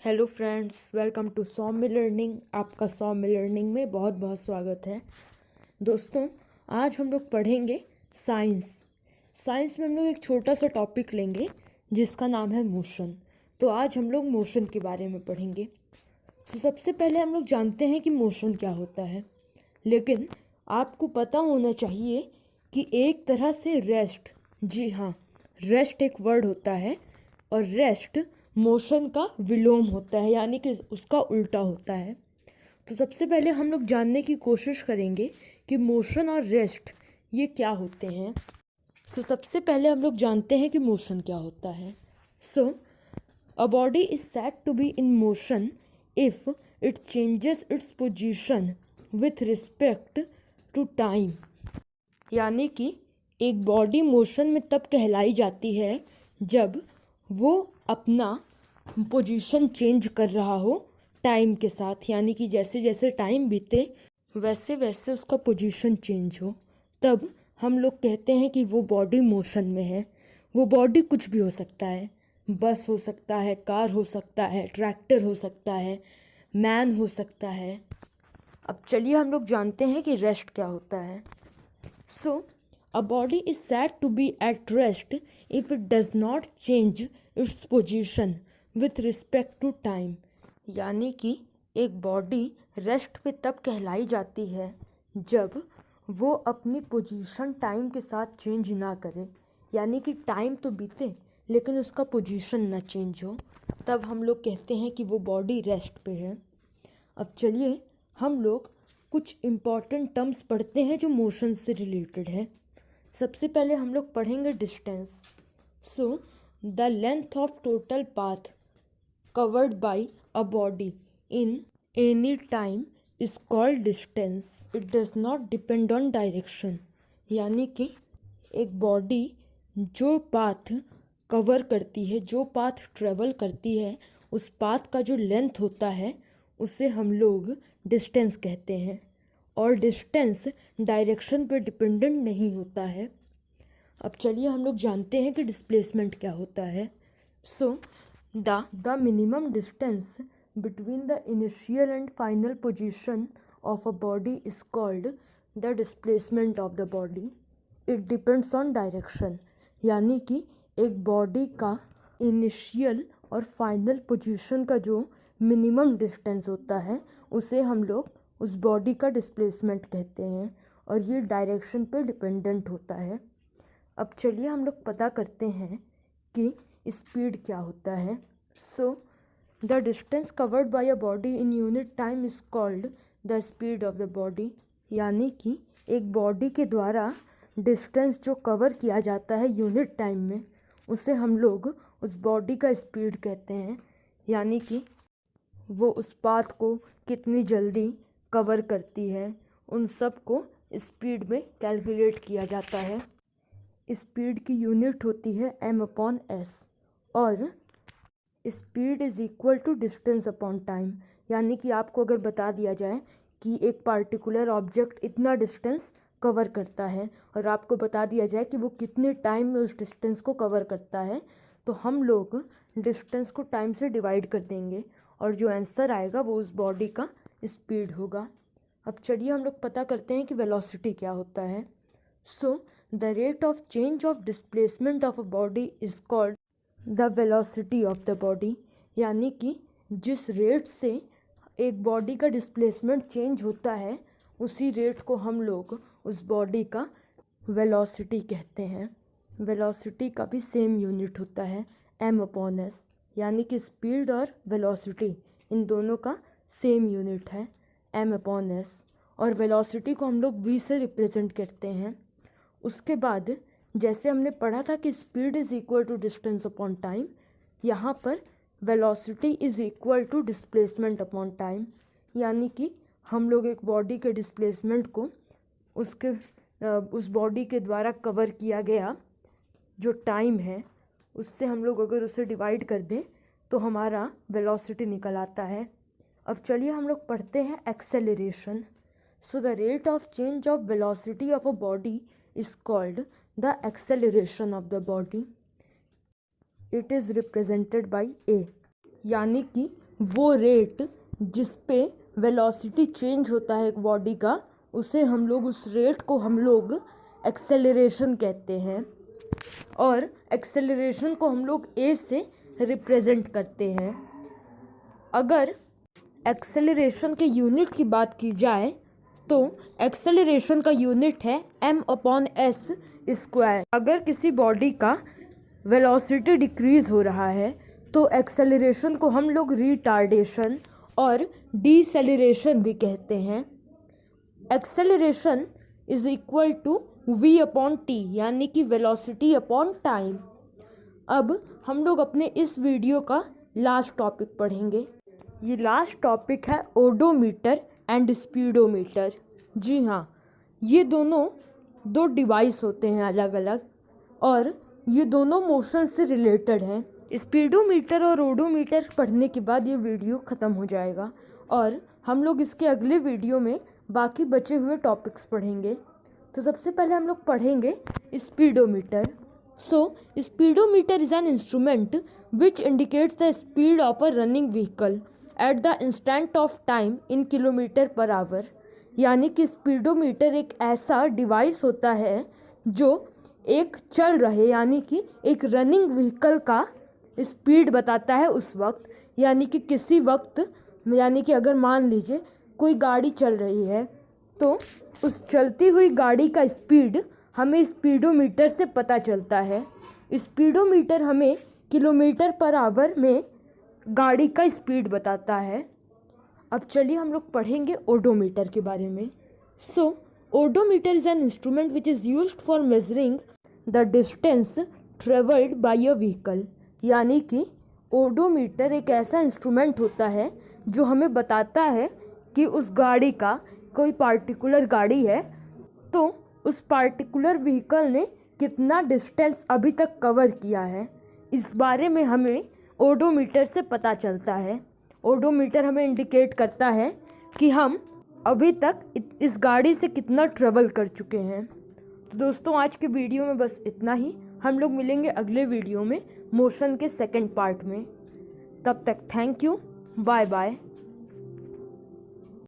Hello friends, welcome to Saumya learning. आपका Saumya learning में बहुत बहुत स्वागत है। दोस्तों, आज हम लोग पढ़ेंगे साइंस। साइंस में हम लोग एक छोटा सा टॉपिक लेंगे जिसका नाम है मोशन। तो आज हम लोग मोशन के बारे में पढ़ेंगे। तो सबसे पहले हम लोग जानते हैं कि मोशन क्या होता है, लेकिन आपको पता होना चाहिए कि एक तरह से रेस्ट, जी हाँ, रेस्ट एक वर्ड होता है और रेस्ट मोशन का विलोम होता है, यानी कि उसका उल्टा होता है। तो सबसे पहले हम लोग जानने की कोशिश करेंगे कि मोशन और रेस्ट ये क्या होते हैं। सबसे पहले हम लोग जानते हैं कि मोशन क्या होता है। A body is said to be in motion if it changes its position with respect to time. यानी कि एक बॉडी मोशन में तब कहलाई जाती है जब वो अपना पोजीशन चेंज कर रहा हो टाइम के साथ, यानी कि जैसे जैसे टाइम बीते वैसे वैसे उसका पोजीशन चेंज हो, तब हम लोग कहते हैं कि वो बॉडी मोशन में है। वो बॉडी कुछ भी हो सकता है, बस हो सकता है, कार हो सकता है, ट्रैक्टर हो सकता है, मैन हो सकता है। अब चलिए हम लोग जानते हैं कि रेस्ट क्या होता है। A body is said to be at rest if it does not change its position with respect to time। यानी कि एक बॉडी रेस्ट पे तब कहलाई जाती है जब वो अपनी पोजीशन टाइम के साथ चेंज ना करे, यानी कि टाइम तो बीते लेकिन उसका पोजीशन ना चेंज हो, तब हम लोग कहते हैं कि वो बॉडी रेस्ट पे है। अब चलिए हम लोग कुछ इम्पॉर्टेंट टर्म्स पढ़ते हैं जो मोशन से रिलेटेड है। सबसे पहले हम लोग पढ़ेंगे distance. The length of total path covered by a body in any time is called distance. It does not depend on direction. यानी कि एक बॉडी जो पाथ कवर करती है, जो पाथ ट्रेवल करती है, उस पाथ का जो लेंथ होता है उसे हम लोग डिस्टेंस कहते हैं। और डिस्टेंस डायरेक्शन पे डिपेंडेंट नहीं होता है। अब चलिए हम लोग जानते हैं कि डिस्प्लेसमेंट क्या होता है। The minimum distance between the initial and final position of a body is called the displacement of the body. It depends on direction. यानी कि एक बॉडी का इनिशियल और फाइनल पोजीशन का जो मिनिमम डिस्टेंस होता है उसे हम लोग उस बॉडी का डिस्प्लेसमेंट कहते हैं, और ये डायरेक्शन पे डिपेंडेंट होता है। अब चलिए हम लोग पता करते हैं कि स्पीड क्या होता है। The distance covered by a body in unit time is called the speed of the body. यानी कि एक बॉडी के द्वारा डिस्टेंस जो कवर किया जाता है यूनिट टाइम में, उसे हम लोग उस बॉडी का स्पीड कहते हैं। यानी कि वो उस पाथ को कितनी जल्दी कवर करती है, उन सब को स्पीड में कैलकुलेट किया जाता है। स्पीड की यूनिट होती है m/s, और speed is equal to distance upon time. यानी कि आपको अगर बता दिया जाए कि एक पार्टिकुलर ऑब्जेक्ट इतना डिस्टेंस कवर करता है और आपको बता दिया जाए कि वो कितने टाइम में उस डिस्टेंस को कवर करता है, तो हम लोग डिस्टेंस को टाइम से डिवाइड कर देंगे और जो आंसर आएगा वो उस बॉडी का स्पीड होगा। अब चलिए हम लोग पता करते हैं कि वेलोसिटी क्या होता है। The rate of change of displacement of a body is called the velocity of the body. यानी कि जिस रेट से एक बॉडी का डिस्प्लेसमेंट चेंज होता है उसी रेट को हम लोग उस बॉडी का वेलोसिटी कहते हैं। वेलोसिटी का भी सेम यूनिट होता है m/s। यानी कि स्पीड और वेलोसिटी इन दोनों का सेम यूनिट है m/s, और वेलोसिटी को हम लोग v से रिप्रेजेंट करते हैं। उसके बाद जैसे हमने पढ़ा था कि speed is equal to distance upon time, यहाँ पर velocity is equal to displacement upon time. यानी कि हम लोग एक बॉडी के डिस्प्लेसमेंट को उसके उस बॉडी के द्वारा कवर किया गया जो टाइम है उससे हम लोग अगर उसे डिवाइड कर दें तो हमारा वेलोसिटी निकल आता है। अब चलिए हम लोग पढ़ते हैं acceleration. The rate of change of velocity of a body is called the acceleration of the body. It is represented by a। यानी कि वो रेट जिस पे वेलोसिटी चेंज होता है एक बॉडी का, उसे हम लोग, उस रेट को हम लोग एक्सेलरेशन कहते हैं। और एक्सेलरेशन को हम लोग ए से रिप्रेजेंट करते हैं। अगर एक्सेलरेशन के यूनिट की बात की जाए तो एक्सेलरेशन का यूनिट है m/s²। अगर किसी बॉडी का वेलोसिटी डिक्रीज़ हो रहा है तो एक्सेलरेशन को हम लोग रिटार्डेशन और डीसेलरेशन भी कहते हैं। Acceleration is equal to v/t, यानी कि वेलोसिटी अपॉन टाइम। अब हम लोग अपने इस वीडियो का लास्ट टॉपिक पढ़ेंगे। ये लास्ट टॉपिक है ओडोमीटर एंड स्पीडोमीटर। जी हाँ, ये दोनों दो डिवाइस होते हैं अलग अलग, और ये दोनों मोशन से रिलेटेड हैं। स्पीडोमीटर और ओडोमीटर पढ़ने के बाद ये वीडियो ख़त्म हो जाएगा और हम लोग इसके अगले वीडियो में बाकी बचे हुए टॉपिक्स पढ़ेंगे। तो सबसे पहले हम लोग पढ़ेंगे speedometer. So speedometer is an instrument which indicates the speed of a running vehicle at the instant of time in km/h। यानी कि स्पीडोमीटर एक ऐसा डिवाइस होता है जो एक चल रहे, यानी कि एक रनिंग व्हीकल का स्पीड बताता है उस वक्त, यानी कि किसी वक्त, यानी कि अगर मान लीजिए कोई गाड़ी चल रही है तो उस चलती हुई गाड़ी का स्पीड हमें स्पीडोमीटर से पता चलता है। स्पीडोमीटर हमें km/h में गाड़ी का स्पीड बताता है। अब चलिए हम लोग पढ़ेंगे ओडोमीटर के बारे में। So odometer is an instrument which is used for measuring the distance travelled by a vehicle. यानी कि ओडोमीटर एक ऐसा इंस्ट्रूमेंट होता है जो हमें बताता है कि उस गाड़ी का, कोई पार्टिकुलर गाड़ी है तो उस पार्टिकुलर व्हीकल ने कितना डिस्टेंस अभी तक कवर किया है, इस बारे में हमें ओडोमीटर से पता चलता है। ओडोमीटर हमें इंडिकेट करता है कि हम अभी तक इस गाड़ी से कितना ट्रेवल कर चुके हैं। तो दोस्तों, आज के वीडियो में बस इतना ही। हम लोग मिलेंगे अगले वीडियो में मोशन के सेकंड पार्ट में। तब तक थैंक यू, बाय बाय।